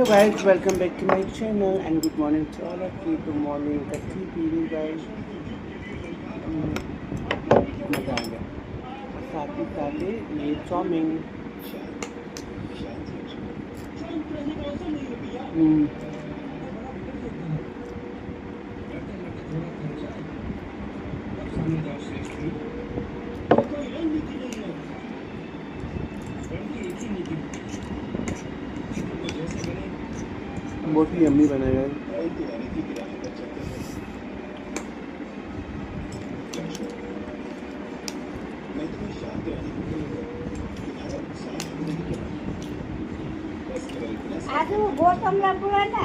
Hello guys, welcome back to my channel and good morning to all of you. Good morning, कच्ची पीली guys. मजा आ गया. साथ ही साथ ये चाउमीन. बहुत ही यम्मी बना है. आज वो बहुत कमला पूरा ना